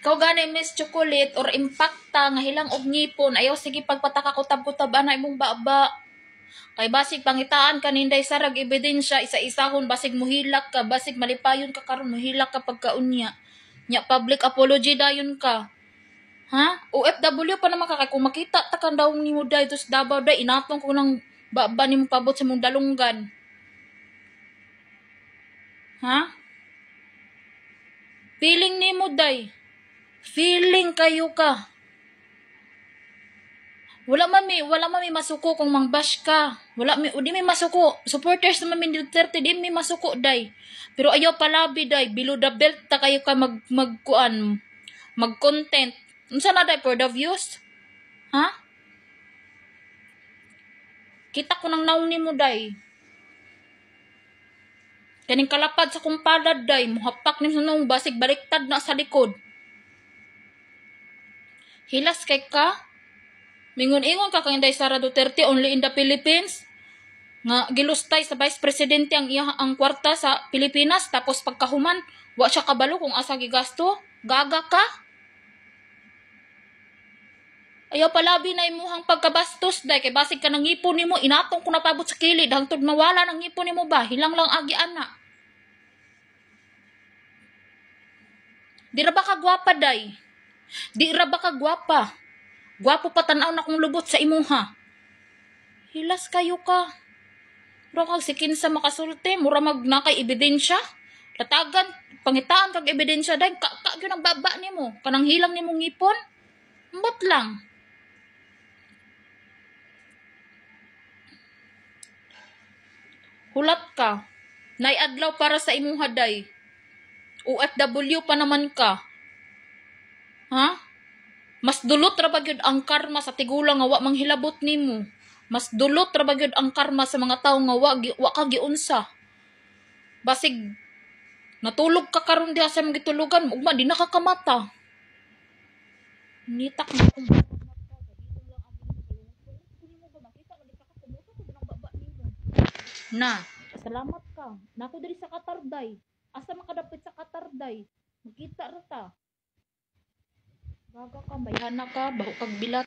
Ikaw gani miss chocolate or impacta nga hilang og ngipon, ayaw sige pagpataka kutab-kutab anay mong baba. Kay basig pangitaan kaninday sarag ebidensya isa-isahon basig muhilak ka, basig malipayon ka karon muhilak ka pagkaunya. Nya public apology dayon ka. Ha? OFW pa naman ka kay kung makita ta kan daw nimo day tus Davao day inatong ko nang baba nimo pabot sa mong dalunggan. Ha? Feeling nimo day. Feeling kayo ka. Wala mami masuko kung mangbash ka. Di may masuko. Supporters naman min Duterte, di may masuko day. Pero ayaw palabi day, below the belt ta kayo ka mag-content. Unsa na day for the views? Ha? Kita ko nang nauni mo day. Kaning kalapad sa kumpadad day, muhapak ni sa nung basig baliktad na sa likod. Hilas kay ka? Mingon-ingon ka kay Inday Sara Duterte only in the Philippines. Nga gilustay sa Vice Presidente ang kwarta sa Pilipinas tapos pagkahuman wa siya kabalo kung asa gigasto. Gaga ka? Ayaw palabi na imuhang pagkabastos day kay basig ka nang ngipon nimo inatong ko napabot sa kilid hangtod mawala nang ngipon nimo ba hilang lang agi ana. Di ra ba ka gwapa day? Di ra ba ka gwapa? Gwapo pa tanaw na kong lubot sa imuha. Hilas kayo ka. Mura kag sikin sa makasulti, mura magnakay ebidensya. Latagan, pangitaan kag ebidensya day, yun ang baba nimo. Kanang hilang nimo ngipon. Mbot lang. Hulat ka. Naiadlaw para sa imuha day. OFW pa naman ka. Ha? Mas dulot ra ba gyud ang karma sa tigulang nga wa manghilabot nimo. Mas dulot ra ba gyud ang karma sa mga tawo nga wa ka giunsa. Basig natulog ka karon diha sa imong gitulugan, ugma di nakakamata. Nitak na kung na, salamat ka. Nako diri sa Qatar-day. Asa makadapit sa Qatar-day? Magkita ra ta. Baga ka, bayhana ka, baho kag bilat.